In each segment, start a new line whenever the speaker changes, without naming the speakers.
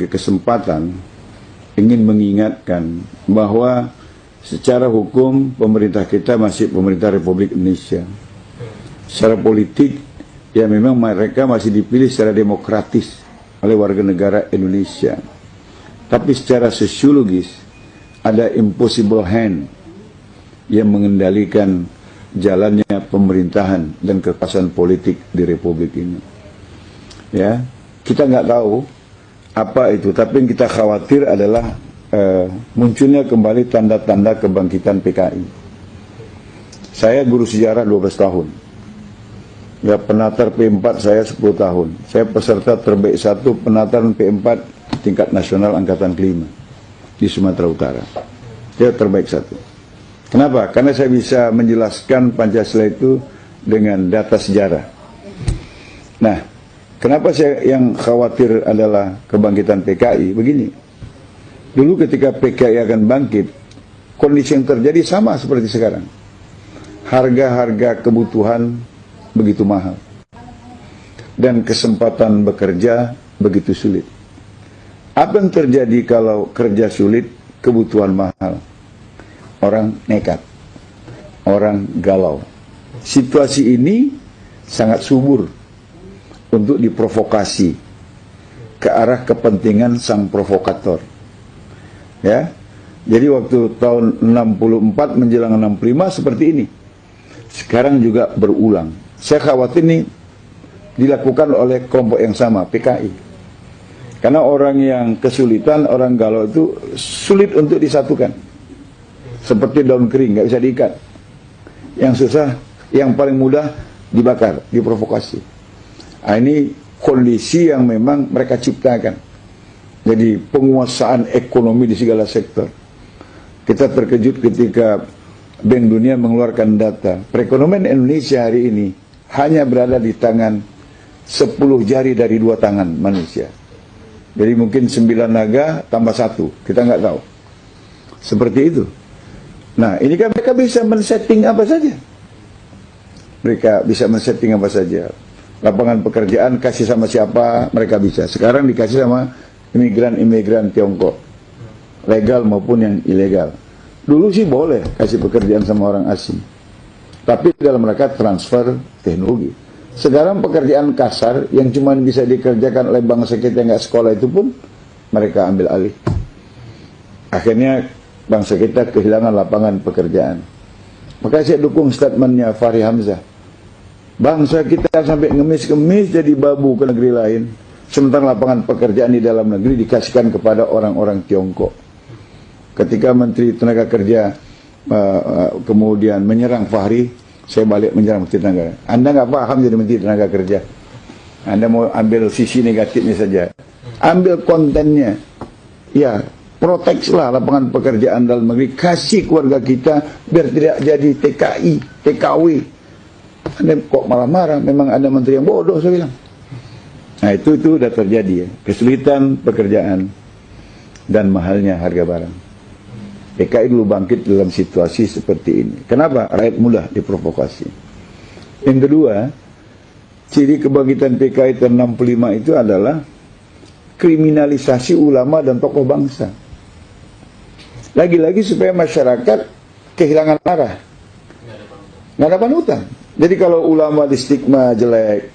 kesempatan ingin mengingatkan bahwa secara hukum pemerintah kita masih pemerintah Republik Indonesia. Secara politik ya memang mereka masih dipilih secara demokratis oleh warga negara Indonesia. Tapi secara sosiologis ada impossible hand yang mengendalikan jalannya pemerintahan dan kekuasaan politik di Republik ini. Ya, kita nggak tahu apa itu, tapi yang kita khawatir adalah munculnya kembali tanda-tanda kebangkitan PKI. Saya guru sejarah 12 tahun. Ya, penatar P4 saya 10 tahun. Saya peserta terbaik 1 penataran P4 tingkat nasional angkatan kelima di Sumatera Utara. Saya terbaik 1. Kenapa? Karena saya bisa menjelaskan Pancasila itu dengan data sejarah. Nah, kenapa saya yang khawatir adalah kebangkitan PKI? Begini, dulu ketika PKI akan bangkit, kondisi yang terjadi sama seperti sekarang. Harga-harga kebutuhan begitu mahal. Dan kesempatan bekerja begitu sulit. Apa yang terjadi kalau kerja sulit, kebutuhan mahal? Orang nekat, orang galau. Situasi ini sangat subur untuk diprovokasi ke arah kepentingan sang provokator. Ya, jadi waktu tahun 64 menjelang 65 seperti ini. Sekarang juga berulang. Saya khawatir ini dilakukan oleh kelompok yang sama, PKI. Karena orang yang kesulitan, orang galau itu sulit untuk disatukan. Seperti daun kering, nggak bisa diikat. Yang susah, yang paling mudah dibakar, diprovokasi. Nah, ini kondisi yang memang mereka ciptakan. Jadi penguasaan ekonomi di segala sektor. Kita terkejut ketika Bank Dunia mengeluarkan data. Perekonomian Indonesia hari ini hanya berada di tangan 10 jari dari 2 tangan manusia. Jadi mungkin 9 naga tambah 1, kita nggak tahu. Seperti itu. Nah, ini kan mereka bisa men-setting apa saja. Mereka bisa men-setting apa saja. Lapangan pekerjaan kasih sama siapa, mereka bisa. Sekarang dikasih sama imigran-imigran Tiongkok. Legal maupun yang ilegal. Dulu sih boleh kasih pekerjaan sama orang asing. Tapi dalam mereka transfer teknologi. Sekarang pekerjaan kasar yang cuma bisa dikerjakan oleh bangsa kita yang nggak sekolah itu pun mereka ambil alih. Akhirnya bangsa kita kehilangan lapangan pekerjaan. Maka saya dukung statementnya Fahri Hamzah. Bangsa kita sampai ngemis-ngemis jadi babu ke negeri lain, sementara lapangan pekerjaan di dalam negeri dikasihkan kepada orang-orang Tiongkok. Ketika Menteri Tenaga Kerja kemudian menyerang Fahri, saya balik menyerang Menteri Tenaga. Anda nggak paham jadi Menteri Tenaga Kerja. Anda mau ambil sisi negatifnya saja. Ambil kontennya. Ya, proteksilah lapangan pekerjaan dalam negeri, kasih keluarga kita biar tidak jadi TKI, TKW. Anda kok malah marah? Memang ada menteri yang bodoh, saya bilang. Nah, itu sudah terjadi ya. Kesulitan pekerjaan dan mahalnya harga barang. PKI dulu bangkit dalam situasi seperti ini. Kenapa? Rakyat mudah diprovokasi. Yang kedua, ciri kebangkitan PKI tahun 65 itu adalah kriminalisasi ulama dan tokoh bangsa. Lagi-lagi supaya masyarakat kehilangan arah. Nggak ada panutan. Jadi kalau ulama di stigma jelek,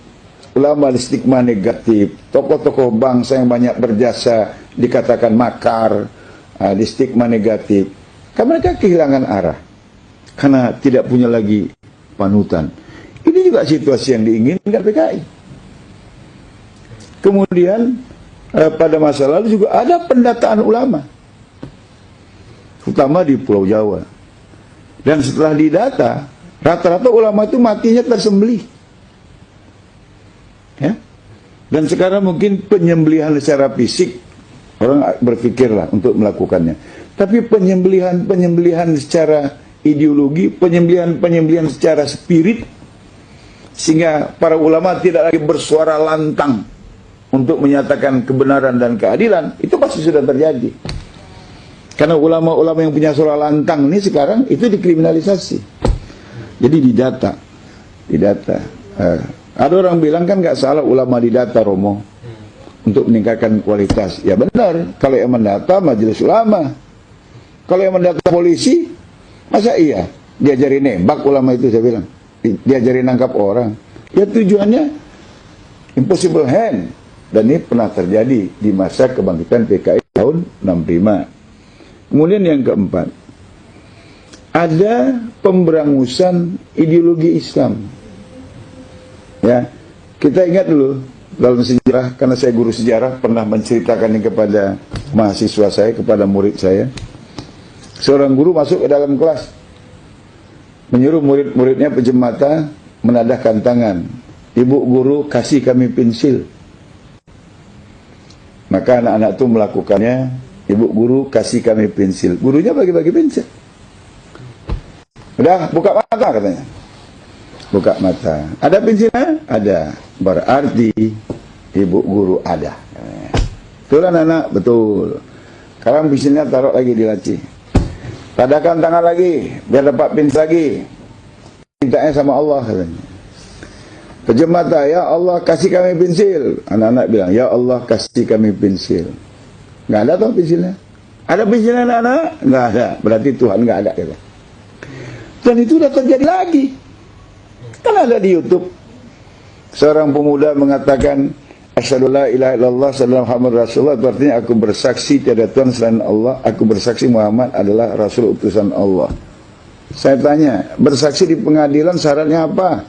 ulama di stigma negatif, tokoh-tokoh bangsa yang banyak berjasa dikatakan makar, di stigma negatif, kan mereka kehilangan arah. Karena tidak punya lagi panutan. Ini juga situasi yang diinginkan PKI. Kemudian pada masa lalu juga ada pendataan ulama. Terutama di Pulau Jawa. Dan setelah didata, rata-rata ulama itu matinya tersembelih. Ya? Dan sekarang mungkin penyembelihan secara fisik, orang berpikirlah untuk melakukannya. Tapi penyembelihan secara ideologi, penyembelihan secara spirit, sehingga para ulama tidak lagi bersuara lantang untuk menyatakan kebenaran dan keadilan, itu pasti sudah terjadi. Karena ulama-ulama yang punya suara lantang ini sekarang itu dikriminalisasi. Jadi didata. Ada orang bilang kan nggak salah ulama didata, Romo. untuk meningkatkan kualitas. Ya benar, kalau yang mendata majelis ulama. Kalau yang mendata polisi, masa iya diajari nembak ulama itu, saya bilang. Diajari nangkap orang. Ya tujuannya impossible hand. Dan ini pernah terjadi di masa kebangkitan PKI tahun 65. Kemudian yang keempat, ada pemberangusan ideologi Islam. Ya, kita ingat dulu dalam sejarah, karena saya guru sejarah, pernah menceritakan ini kepada mahasiswa saya, kepada murid saya. Seorang guru masuk ke dalam kelas, menyuruh murid-muridnya pinjam mata, menadahkan tangan. Ibu guru kasih kami pensil. Maka anak-anak itu melakukannya. Ibu guru kasih kami pensil. Gurunya bagi-bagi pensil. Udah, buka mata katanya. Buka mata. Ada pensilnya? Ada. Berarti ibu guru ada. Betul anak-anak? Betul. Sekarang pensilnya taruh lagi di laci. Tadahkan tangan lagi, biar dapat pensil lagi. Mintanya sama Allah katanya. Pejam mata, ya Allah kasih kami pensil. Anak-anak bilang, ya Allah kasih kami pensil. Nggak ada tuh pensilnya. Ada pensilnya anak-anak? Nggak ada. Berarti Tuhan nggak ada. Gitu. Dan itu udah terjadi lagi. Kan ada di YouTube. Seorang pemuda mengatakan, asyhadu la ilaha illallah sallallahu Muhammad Rasulullah, itu artinya aku bersaksi tiada Tuhan selain Allah, aku bersaksi Muhammad adalah Rasul utusan Allah. Saya tanya, bersaksi di pengadilan syaratnya apa?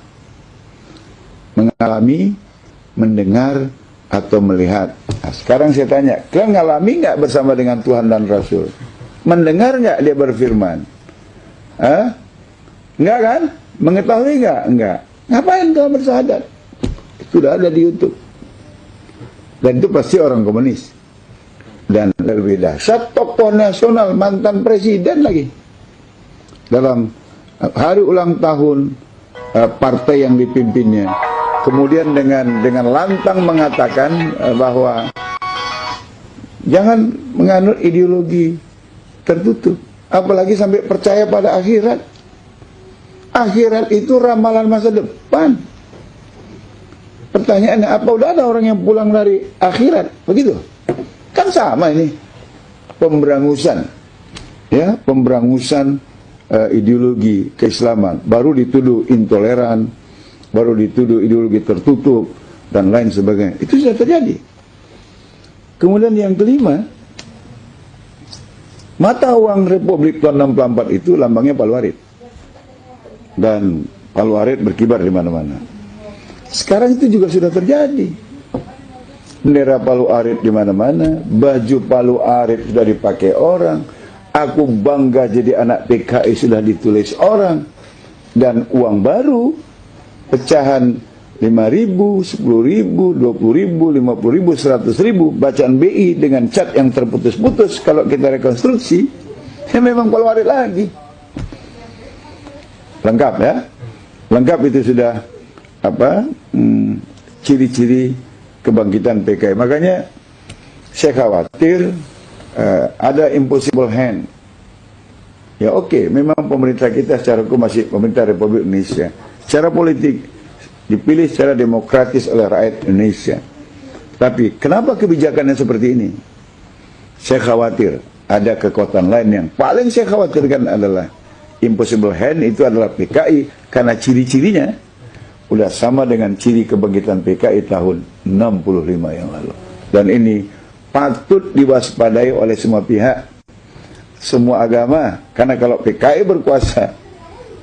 Mengalami, mendengar, atau melihat. Nah, sekarang saya tanya, kalian ngalami nggak bersama dengan Tuhan dan Rasul? Mendengar nggak dia berfirman? Enggak kan? Mengetahui nggak? Enggak. Ngapain kau bersyahadat? Itu sudah ada di YouTube. Dan itu pasti orang komunis. Dan lebih dahsyat, tokoh nasional, mantan presiden lagi. Dalam hari ulang tahun partai yang dipimpinnya. Kemudian dengan lantang mengatakan bahwa jangan menganut ideologi tertutup. Apalagi sampai percaya pada akhirat. Akhirat itu ramalan masa depan. Pertanyaannya, apa udah ada orang yang pulang dari akhirat? Begitu? Kan sama ini. Pemberangusan. Ya, pemberangusan ideologi keislaman. Baru dituduh intoleran, baru dituduh ideologi tertutup, dan lain sebagainya. Itu sudah terjadi. Kemudian yang kelima, mata uang Republik tahun 64 itu lambangnya Palu Arit. Dan Palu Arit berkibar di mana-mana. Sekarang itu juga sudah terjadi. Bendera Palu Arit di mana-mana, baju Palu Arit sudah dipakai orang. Aku bangga jadi anak PKI sudah ditulis orang. Dan uang baru, pecahan 5.000, 10.000, 20.000, 50.000, 100.000, bacaan BI dengan cat yang terputus-putus. Kalau kita rekonstruksi, ya memang Palu Arit lagi. Lengkap ya, lengkap itu sudah apa ciri-ciri kebangkitan PKI. Makanya saya khawatir ada impossible hand. Ya oke, memang pemerintah kita secara hukum masih pemerintah Republik Indonesia. Secara politik dipilih secara demokratis oleh rakyat Indonesia. Tapi kenapa kebijakannya seperti ini? Saya khawatir ada kekuatan lain yang paling saya khawatirkan adalah impossible hand itu adalah PKI, karena ciri-cirinya udah sama dengan ciri kebangkitan PKI tahun 65 yang lalu. Dan ini patut diwaspadai oleh semua pihak, semua agama, karena kalau PKI berkuasa,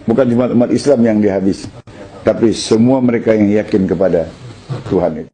bukan cuma umat Islam yang dihabis, tapi semua mereka yang yakin kepada Tuhan itu.